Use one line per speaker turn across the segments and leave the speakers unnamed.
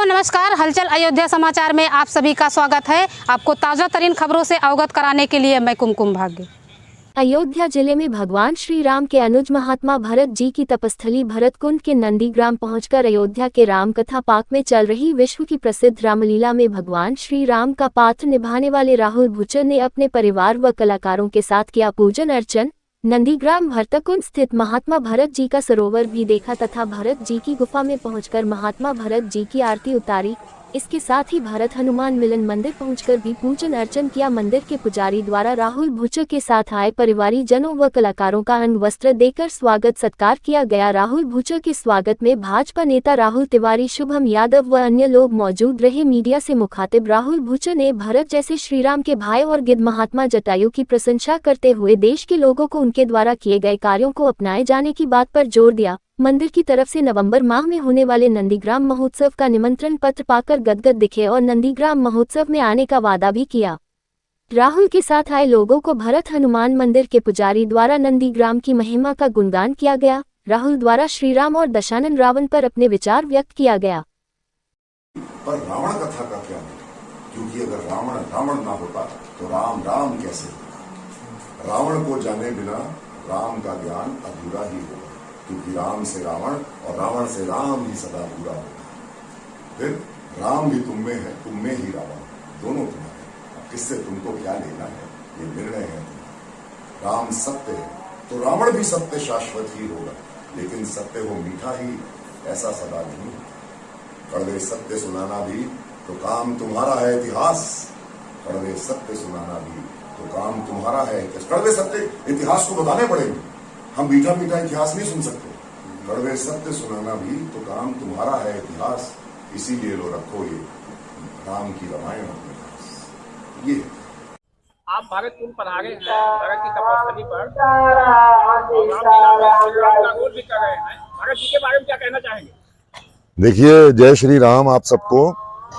नमस्कार। हलचल अयोध्या समाचार में आप सभी का स्वागत है। आपको ताज़ा तरीन खबरों से अवगत कराने के लिए मैं कुमकुम भाग्य।
अयोध्या जिले में भगवान श्री राम के अनुज महात्मा भरत जी की तपस्थली भरतकुंड के नंदीग्राम पहुंचकर अयोध्या के रामकथा पार्क में चल रही विश्व की प्रसिद्ध रामलीला में भगवान श्री राम का पात्र निभाने वाले राहुल भुचर ने अपने परिवार व कलाकारों के साथ किया पूजन अर्चन। नंदीग्राम भरतकुंड स्थित महात्मा भरत जी का सरोवर भी देखा तथा भरत जी की गुफा में पहुंचकर महात्मा भरत जी की आरती उतारी। इसके साथ ही भारत हनुमान मिलन मंदिर पहुंचकर भी पूजन अर्चन किया। मंदिर के पुजारी द्वारा राहुल भुचर के साथ आए परिवारी जनों व कलाकारों का अन्न वस्त्र देकर स्वागत सत्कार किया गया। राहुल भुचर के स्वागत में भाजपा नेता राहुल तिवारी, शुभम यादव व अन्य लोग मौजूद रहे। मीडिया से मुखातिब राहुल भुचर ने भरत जैसे श्रीराम के भाई और गिद्ध महात्मा जटायु की प्रशंसा करते हुए देश के लोगों को उनके द्वारा किए गए कार्यों को अपनाए जाने की बात पर जोर दिया। मंदिर की तरफ से नवंबर माह में होने वाले नंदीग्राम महोत्सव का निमंत्रण पत्र पाकर गदगद दिखे और नंदीग्राम महोत्सव में आने का वादा भी किया। राहुल के साथ आए लोगों को भरत हनुमान मंदिर के पुजारी द्वारा नंदीग्राम की महिमा का गुणगान किया गया। राहुल द्वारा श्रीराम और दशानन रावण पर अपने विचार व्यक्त किया गया।
पर रावण कथा का क्या है? क्योंकि अगर रावण ना होता तो राम कैसे? रावण को जाने बिना राम का ज्ञान अधूरा ही होगा, क्योंकि राम से रावण और रावण से राम ही सदा पूरा होगा। फिर राम भी तुम में है, तुम में ही रावण, दोनों तुम्हारे। अब किससे तुमको क्या लेना है, ये निर्णय है तुम्हारा। राम सत्य है तो रावण भी सत्य शाश्वत ही होगा, लेकिन सत्य हो मीठा ही, ऐसा सदा नहीं। कड़वे सत्य सुनाना भी तो काम तुम्हारा है इतिहास, कड़वे सत्य सुनाना भी तो काम तुम्हारा है। कड़वे सत्य इतिहास को बताने पड़ेंगे, हम मीठा मीठा इतिहास नहीं सुन सकते। कड़वे सत्य सुनाना भी तो काम तुम्हारा है इतिहास, इसीलिए लो रखो ये राम की रामायण अपने पास। ये
आप भरतकुंड पधारे हैं, भरत की तपस्या पर राम का रोल भी कर रहे हैं। भरत जी के बारे में क्या कहना चाहेंगे?
देखिए, जय श्री राम आप सबको।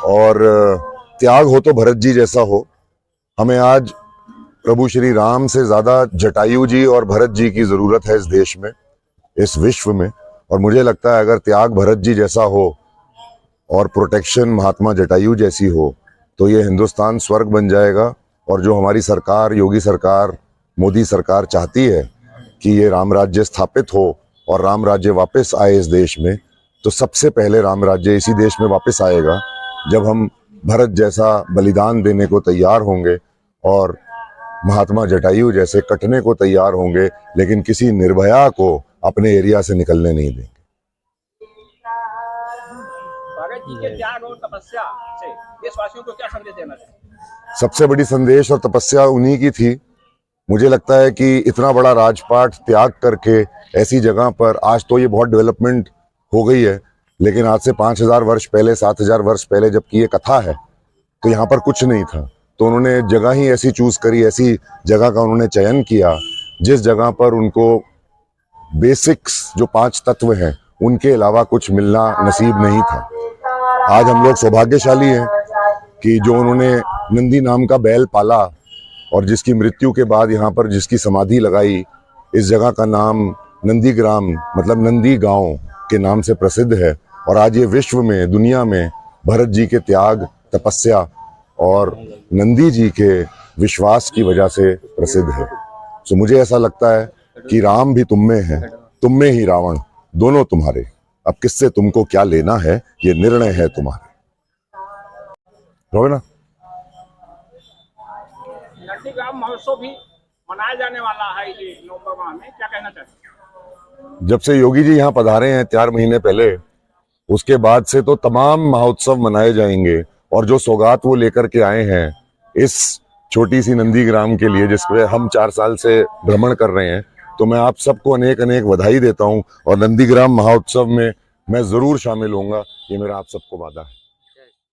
और त्याग हो तो भरत जी जैसा हो। हमें आज प्रभु श्री राम से ज्यादा जटायु जी और भरत जी की जरूरत है इस देश में, इस विश्व में। और मुझे लगता है अगर त्याग भरत जी जैसा हो और प्रोटेक्शन महात्मा जटायु जैसी हो तो ये हिंदुस्तान स्वर्ग बन जाएगा। और जो हमारी सरकार, योगी सरकार, मोदी सरकार चाहती है कि ये राम राज्य स्थापित हो और राम राज्य वापस आए इस देश में, तो सबसे पहले राम राज्य इसी देश में वापस आएगा जब हम भरत जैसा बलिदान देने को तैयार होंगे और महात्मा जटायु जैसे कटने को तैयार होंगे, लेकिन किसी निर्भया को अपने एरिया से निकलने नहीं देंगे।
भरत जी के त्याग और तपस्या से देशवासियों को क्या संदेश देना चाहिए?
सबसे बड़ी संदेश और तपस्या उन्हीं की थी। मुझे लगता है कि इतना बड़ा राजपाट त्याग करके ऐसी जगह पर, आज तो ये बहुत डेवलपमेंट हो गई है, लेकिन आज से 5000 वर्ष पहले, 7000 वर्ष पहले जबकि ये कथा है तो यहाँ पर कुछ नहीं था। तो उन्होंने जगह ही ऐसी चूज करी, ऐसी जगह का उन्होंने चयन किया जिस जगह पर उनको बेसिक्स जो 5 तत्व हैं उनके अलावा कुछ मिलना नसीब नहीं था। आज हम लोग सौभाग्यशाली हैं कि जो उन्होंने नंदी नाम का बैल पाला और जिसकी मृत्यु के बाद यहाँ पर जिसकी समाधि लगाई, इस जगह का नाम नंदीग्राम मतलब नंदी गांव के नाम से प्रसिद्ध है। और आज ये विश्व में, दुनिया में भरत जी के त्याग, तपस्या और नंदी जी के विश्वास की वजह से प्रसिद्ध है। तो मुझे ऐसा लगता है कि राम भी तुम में है, तुम में ही रावण, दोनों तुम्हारे। अब किससे तुमको क्या लेना है, ये निर्णय है तुम्हारे। ना
नंदीग्राम महोत्सव भी मनाया जाने वाला है ये नवंबर माह में, क्या कहना चाहते?
जब से योगी जी यहाँ पधारे हैं 4 महीने पहले, उसके बाद से तो तमाम महोत्सव मनाए जाएंगे। और जो सौगात वो लेकर के आए हैं इस छोटी सी नंदीग्राम के लिए, जिसपे हम 4 साल से भ्रमण कर रहे हैं, तो मैं आप सबको अनेक अनेक बधाई देता हूं। और नंदीग्राम महोत्सव में मैं जरूर शामिल होऊंगा, ये मेरा आप सबको वादा है।